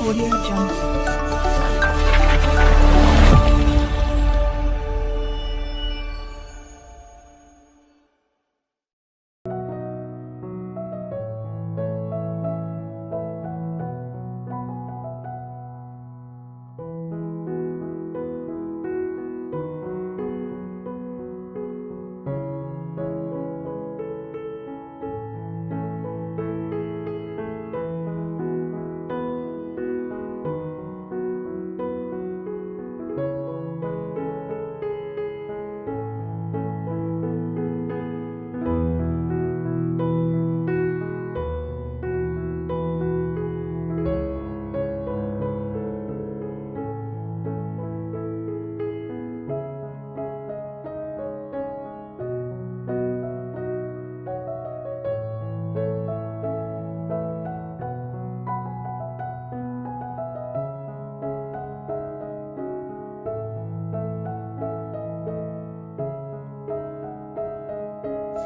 Audio Jungle.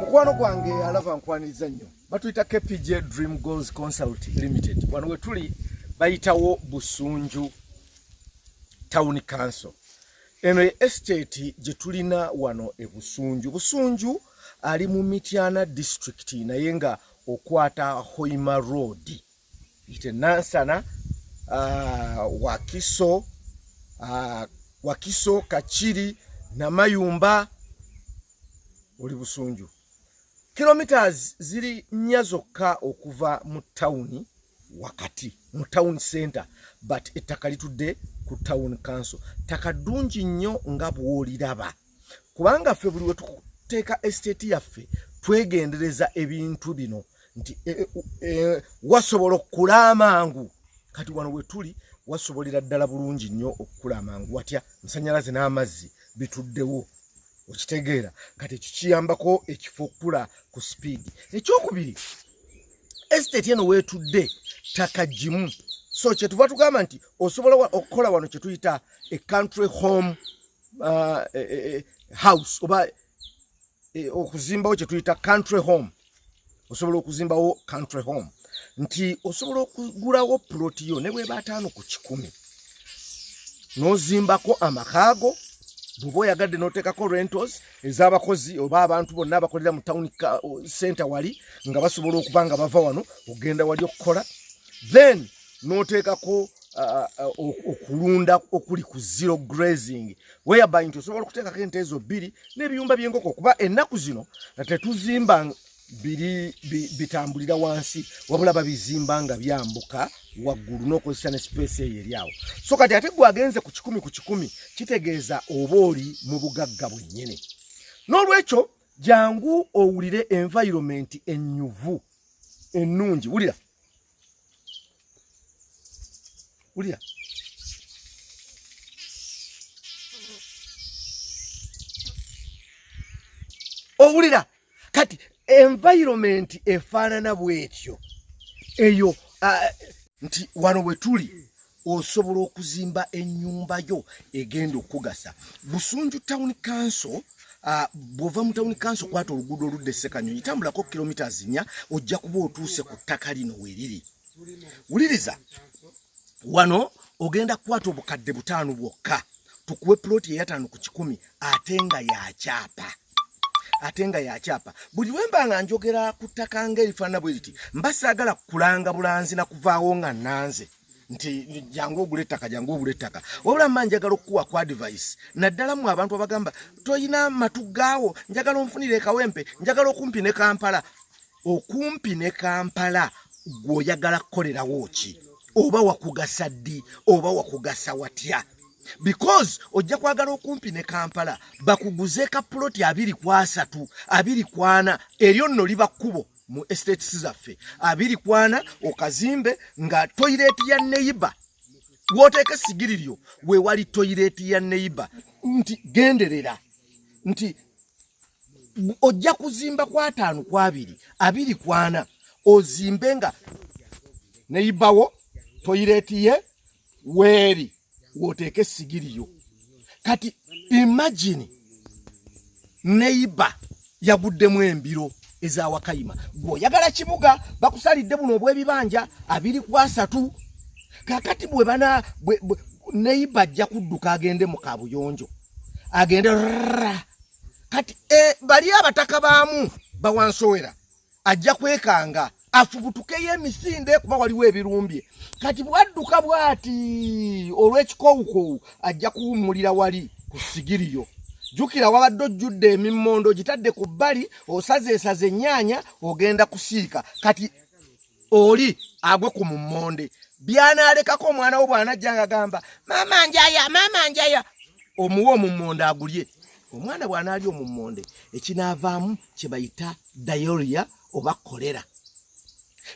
Mukwano gwange alava nkwaniriza nnyo batuyita KPJ Dream Goals Consult Limited wano we tuli bayitawo Busunju Town Council. Eno estate gye tulina wano Ebusunju. Busunju ali mu Mityana district naye nga okwata Hoima Road ite Nansana Wakiso Kachiri na Mayumba oli Busunju. Kilometers ziri nnya zokka okuva mu town wakati mu town center but ettaka litudde ku town council. Taka ddungi nnyo nga bw'oliraba kubanga ffe buli we tuteeka estate yaffe twegendereza ebintu bino nti wasobola okukula amangu. Kati wano we tuli wasobolera ddala bulungi nnyo okukula amangu watya masannyalaze n'amazzi bituddewo. Okitegeera kati kikiyambako ekifo okula ku speed. Ekyokubiri estate eno weetudde taka jimu so kyetuva tugamba nti osobola okukola wano kye tuyita a country home house oba okuzimbawo kye tuyita country home. Osobola okuzimbawo country home nti osobola okugulawo plot yo ne bweba 5 ku 10 n'ozimbako amakaago bw'oba oyagadde n'oteekako rentals ez'abakozi oba abantu bonna abakolera mu town center wali nga basobola okuba nga bava wano ogenda wali okukola then n'oteekako okulunda okuli ku zero grazing whereby nti osobola okuteekako ente ezo 2 n'ebiyumba by'enkoko okuba ennaku zino nga tetuzimba bitambulira wansi wabula babizimba nga byambuka waggulu n'okozesa ne space eyo eri awo. So kati ate gwagenze ku 10 ku 10 kitegeeza oba oli mu bugagga bwennyini. N'olwekyo jangu owulire environment ennyuvu ennungi. Wulira owulira kati environment efaanana bwetyo eyo nti wano we tuli osobola okuzimba ennyumba yo egenda okugasa. Busunju Town Council bw'ova mu Town Council kwata oluguudo oludde Ssekanyonyi tambulako kilometers 4 ojja kuba otuuse ku ttaka lino weriri. Wuliriza wano ogenda kwata obukadde 5 bwokka tukuwe plot ya 5 ku 10 ate nga yakyapa. Buli wemba nga njogera ku ttaka ng'erifaanana bwe liti mba saagala kulanga bulanzi na kuvaawo nga nanze nti jangu ogule ettaka wabula mba njagala okukuwa ku advice naddala mu abantu abagamba toyina matu gaawo njagala onfunire ekawempe njagala okumpi ne Kampala gw'oyagala kukolerawo ki oba wakugasa ddi oba wakugasa watya. Because ojja kwagala okumpi ne Kampala bakuguze ka plot 2 ku 3 2 ku 4 eryo nno liba kkubo mu estates zaffe 2 ku 4 okazimbe nga toilet ya neighbor woteeka sigiriryo we wali toilet ya neighbor nti genderera nti ojja kuzimba kwa 5 ku 2 2 ku 4 ozimbe nga neighbor wo toilet ye weri woteeke sigiriyo. Kati imagine neighbor yaguddemu embiro ezawakayima gwoyagala kibuga bakusalidde buno obw'ebibanja 2 ku 3 kakati bwe neiba ajja kudduka agende mu kabuyonjo agende kati bali abataka baamu bawansowera ajja kwekanga afubutukeyo emisinde kuba waliwo ebirumbye kati bwadduka bwati olw'ekikowukowu ajja kuwummulira wali ku sigiriyo jukira wabadde ojjudde emimmondo gitadde ku bbali osazeesaze ennyaanya ogenda kusiika kati oli agwe ku mummonde byanaalekako omwana wo bw'anajja ng'agamba maama njaya omuwe omummonde agulye omwana bw'anaali omummonde ekinaavaamu kye bayita diarrhea oba kolera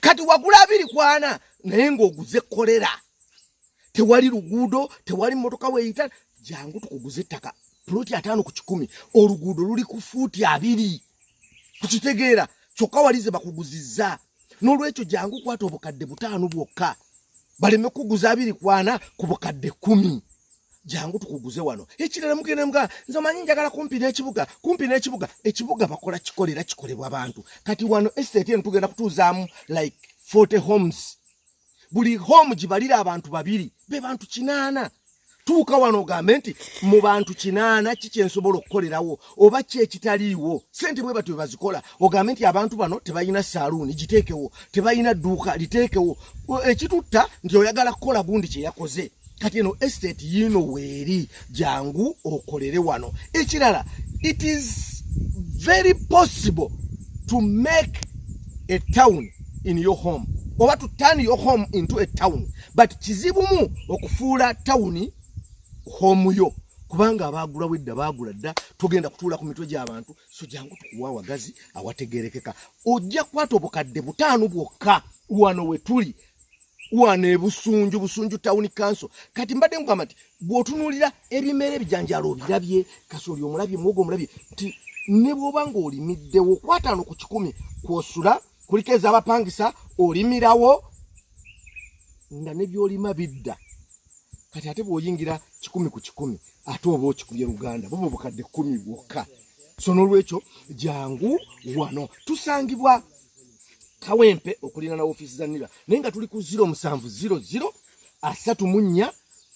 kati wagula 240 naye ng'oguze kolera tewali luguudo tewali mmotoka weeyita jangu tukuguze ettaka puloti 5 ku 10 oluguudo luli ku fuuti 2 kukitegeera kyokka walize bakuguzizza n'olwekyo jangu kwata obukadde 5 bwokka baleme kuguza 240 ku bukadde 10 jangu tukuguze wano ekirala mugenda mga nze manyi njagala kumpi n'ekibuga ekibuga bakola kikolera kikolebwa abantu kati wano estate eno tugenda kutuuzaamu like 40 homes buli home gibalira abantu 2 be bantu 8 tuuka wano ogambe nti mu bantu 8 kiki ensobola okukolerawo oba ki ekitaliiwo sente bwe batyo bazikola ogambe nti abantu bano tebalina saaluuni giteekewo tebalina dduuka liteekewo ekitutta nti oyagala kukola gundi kye yakoze kati eno estate yino weeri jangu okolere wano ekirala it is very possible to make a town in your home oba to turn your home into a town but kizibumu okufuula tawuni home yo kubanga abaagula wedda baagula dda tugenda kutuula ku mitwe gy'abantu so jangu tukuwa wagazi awategerekeka ojja kwata obukadde 5 bwokka wano we tuli wano Ebusunju town council kati mbadde ngamba nti bw'otunuulira ebimera ebijanjalo obirabye kasooli omulabye muwogo omulabye nti ne bw'oba ng'olimiddewo kwata 5 ku 10 kw'osula kuliko ez'abapangisa olimirawo nga ne byolima bidda kati ate bw'oyingira 10 ku 10 ate oba okikubye Luganda bubo bukadde 10 bwokka so n'olwekyo jangu wano tusangibwa Kawempe okulina na office za NIRA naye nga tuli ku 0700 34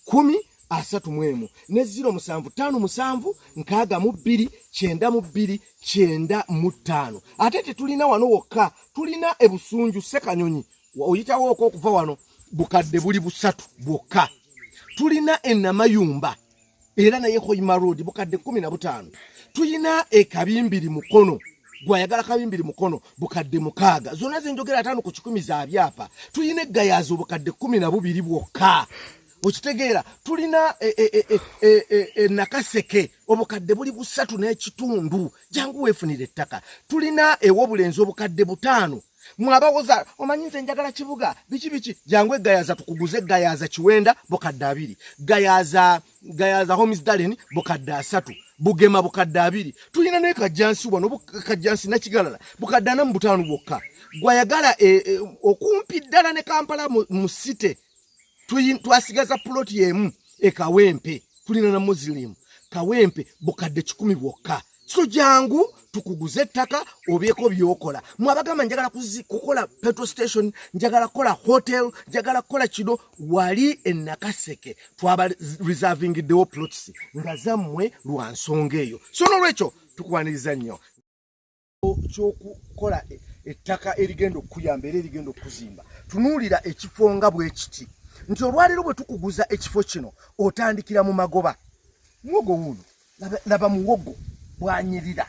10 31 ne 0757 62 92 95 ate tetulina wano wokka tulina Ebusunju Sekanyonyi oyitawo okuva wano bukadde buli 3 bwokka tulina Enamayumba era naye Hoima Road bukadde 15 tulina Kabimbiri Mukono gwayagala Kabimbiri Mukono bukadde 6 zona zenjogera 5 ku 10 za byapa tulina Gayazo bukadde 12 bwokka okitegeera tulina Nakaseke obukadde buli 3 n'ekitundu jangu weefunire ettaka tulina Obulinze obukadde 5 mwabawoza omanyize njagala kibuga biki jangu Gayaza tukuguze Gayaza Kiwenda bukadde 2 Gayaza Homes Darling bukadde 3 Bugema bukadde 2 tulina ne Kajjansi wano Kajjansi na Kigalala bukadde 5 bwokka gwayagala okumpi ddala ne Kampala mu city twasigaza ploti emu Kawempe tulina na Muslim Kawempe bukadde 10 bwokka so jangu tukuguze ettaka obyeko byokola mwabagamba njagala kukola petrol station njagala kola hotel njagala kola kino wali Nakaseke twaba reserving the plots nga zammwe lwansonga eyo so n'olwekyo tukwaniriza nnyo kyokukola ettaka erigenda okuyamba era erigenda okuzimba tunuulira ekifo nga bwe kiti nti olwaliro bwe tukuguza ekifo kino otandikira mu magoba muwogo wuno laba muwogo bwanyirira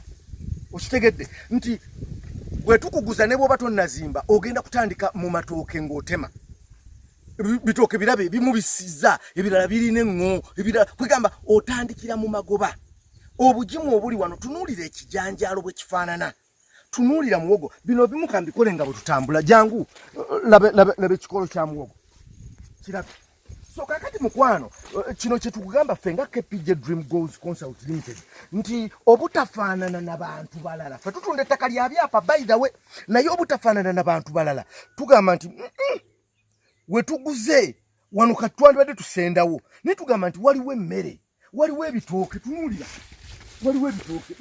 okitegedde nti bwe tukuguza ne bw'oba tonnazimba ogenda kutandika mu matooke ng'otema bitooke birabe bimubisiza ebirala birina eŋŋo ebirala kwegamba otandikira mu magoba obugimu obuli wano tunuulira ekijanjaalo bwe kifaanana tunuulira muwogo bino bimu kambikole nga bwe tutambula jangu labe ekikolo kya muwogo kirabe so kakati mukwano kino kye tukugamba ffe nga KPJ Dream Goals Consult Limited nti obutafaanana n'abantu balala ffe tutunda ettaka lya byapa by the way naye obutafaanana n'abantu balala tugamba nti we tuguze wano katwandibadde tusendawo naye tugamba nti waliwo emmere waliwo ebitooke tunuulira waliwo ebitooke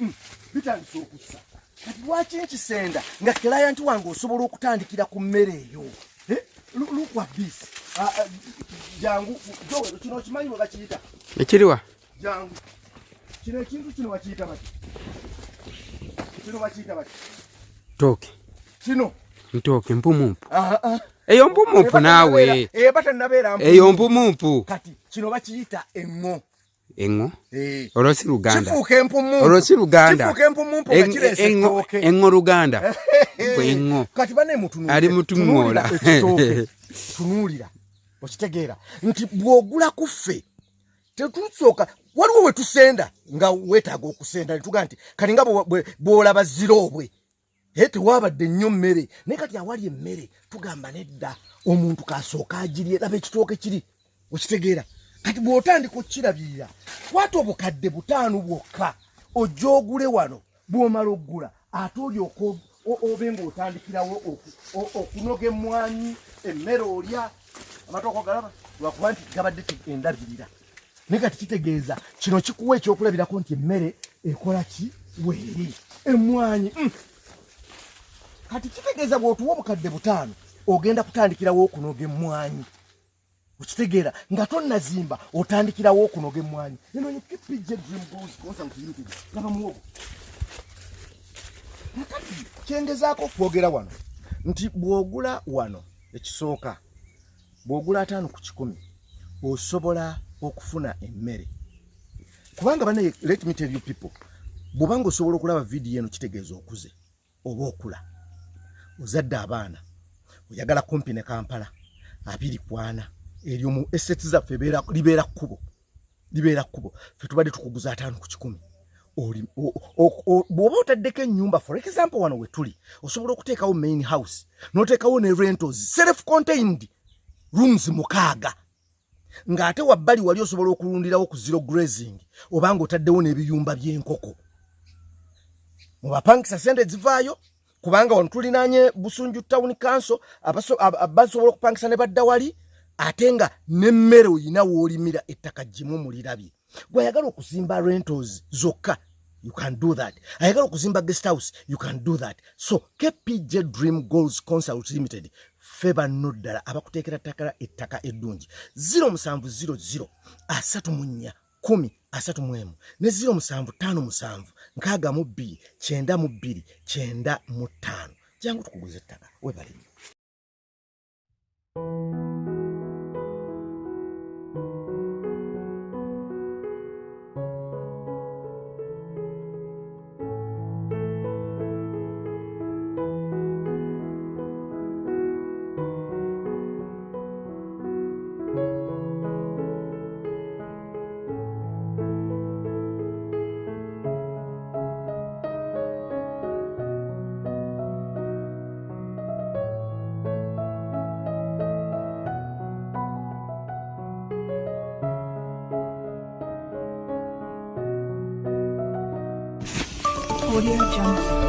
bitandise okussa kati lwaki nkisenda nga client wange osobola okutandikira ku mmere eyo lukwa bisi Jangu kino kimanyi bwe bakiyita. Ekiriwa? Jangu. Kino ekintu kino bakiyita bati. Kino bakiyita bati. Toke. Kino. Ntoke mpumumpu. Eyo mpumumpu naawe. Batannabeera mpumumpu. Eyo mpumumpu. Kati kino bakiyita engo. Engo? Olosi Luganda. Kifuuka empumumpu. Olosi Luganda. Kifuuka empumumpu nga kireese ettooke. Engo Luganda. Engo. Kati bane mutunuulira. Ali mutunuula. Tunuulira. Okitegeera nti bw'ogula ku ffe tetusooka waliwo we tusenda nga weetaaga okusenda ne tugaa nti kati nga bw'olaba ziroobwe tewaabadde nnyo mmere naye kati awali emmere tugamba nedda omuntu kasooka agirye laba ekitooke kiri okitegeera kati bw'otandika okkirabirira kwata obukadde 5 bwokka ojja ogule wano bw'omala oggula ate olyoka obe ng'otandikirawo okunoga emmwanyi emmere olya amatoko galaba lwakuba nti gabadde endabirira naye kati kitegeeza kino kikuwa ekyokulabirako nti emmere ekola ki weeri emmwanyi kati kitegeeza bw'otuwa obukadde 5 ogenda kutandikirawo okunoga emmwanyi okitegeera nga tonnazimba otandikirawo okunoga emmwanyi eno PJ Dream Goals Concert Limited laba muwogo nakati kyengezaako okwogera wano nti bw'ogula wano ekisooka bw'ogula 5 ku 10 osobola okufuna emmere kubanga bane let me tell you people bw'obanga osobola okulaba vidiyo eno kitegeeza okuze oba okula ozadde abaana oyagala kumpi ne Kampala 240 eryo mu estate zaffe libeera kkubo ffe tubadde tukuguza 5 ku 10 bw'oba otaddeko ennyumba for example wano we tuli osobola okuteekawo main house n'oteekawo ne rentals self contained rooms 6 ng'ate wabbali wali osobola okulundirawo ku zero grazing obanga otaddewo n'ebiyumba by'enkoko mu bapangisa sente zivaayo kubanga wano tulinaanye Busunju Town Council abasobola okupangisa ne badda wali ate nga n'emmere oyina w'olimira ettaka ggimu mulirabye bw'ayagala okuzimba rentals zokka you can do that ayagala okuzimba guest house you can do that so KPJ Dream Goals Concert Limited ffe banno ddala abakuteekera ettaka eddungi 0700 34 10 31 ne 0757 62 92 95 jangu tukuguze ettaka webale. Audio Jungle.